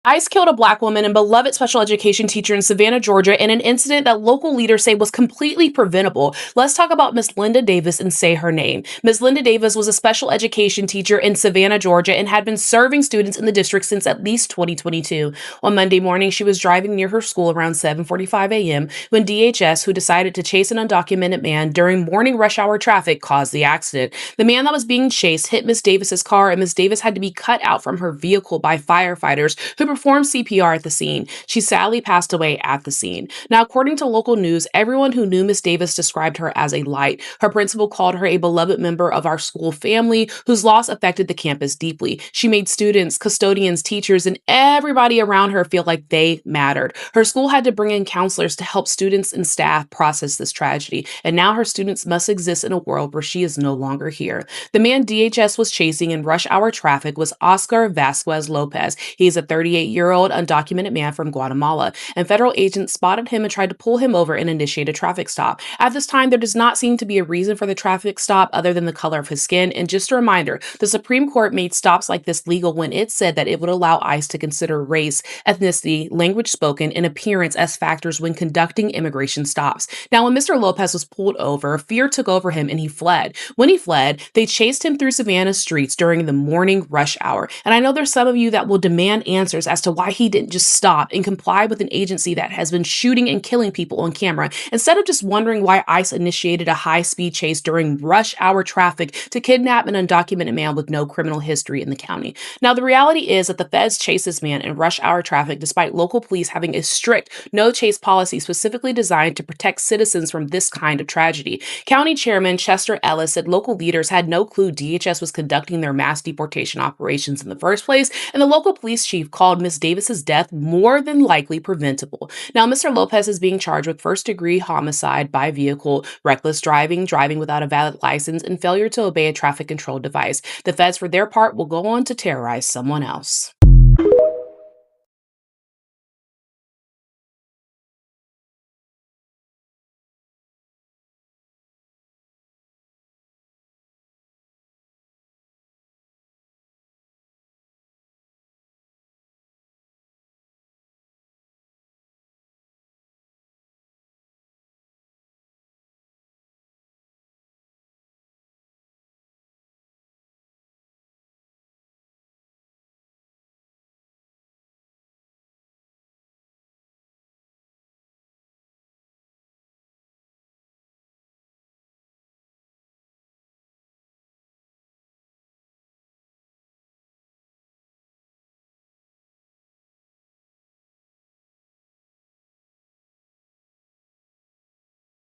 ICE killed a black woman and beloved special education teacher in Savannah, Georgia, in an incident that local leaders say was completely preventable. Let's talk about Miss Linda Davis and say her name. Miss Linda Davis was a special education teacher in Savannah, Georgia, and had been serving students in the district since at least 2022. On Monday morning, she was driving near her school around 7:45 a.m. when DHS, who decided to chase an undocumented man during morning rush hour traffic, caused the accident. The man that was being chased hit Miss Davis's car, and Miss Davis had to be cut out from her vehicle by firefighters who performed CPR at the scene. She sadly passed away at the scene. Now, according to local news, everyone who knew Miss Davis described her as a light. Her principal called her a beloved member of our school family whose loss affected the campus deeply. She made students, custodians, teachers, and everybody around her feel like they mattered. Her school had to bring in counselors to help students and staff process this tragedy, and now her students must exist in a world where she is no longer here. The man DHS was chasing in rush hour traffic was Oscar Vasquez Lopez. He's a 38-year-old undocumented man from Guatemala, and federal agents spotted him and tried to pull him over and initiate a traffic stop. At this time, there does not seem to be a reason for the traffic stop other than the color of his skin. And just a reminder, the Supreme Court made stops like this legal when it said that it would allow ICE to consider race, ethnicity, language spoken, and appearance as factors when conducting immigration stops. Now, when Mr. Lopez was pulled over, fear took over him and he fled. When he fled, they chased him through Savannah streets during the morning rush hour. And I know there's some of you that will demand answers as to why he didn't just stop and comply with an agency that has been shooting and killing people on camera, instead of just wondering why ICE initiated a high-speed chase during rush hour traffic to kidnap an undocumented man with no criminal history in the county. Now, the reality is that the feds chased this man in rush hour traffic despite local police having a strict no-chase policy specifically designed to protect citizens from this kind of tragedy. County Chairman Chester Ellis said local leaders had no clue DHS was conducting their mass deportation operations in the first place, and the local police chief called Miss Davis's death more than likely preventable. Now, Mr. Lopez is being charged with first-degree homicide by vehicle, reckless driving, driving without a valid license, and failure to obey a traffic control device. The feds, for their part, will go on to terrorize someone else.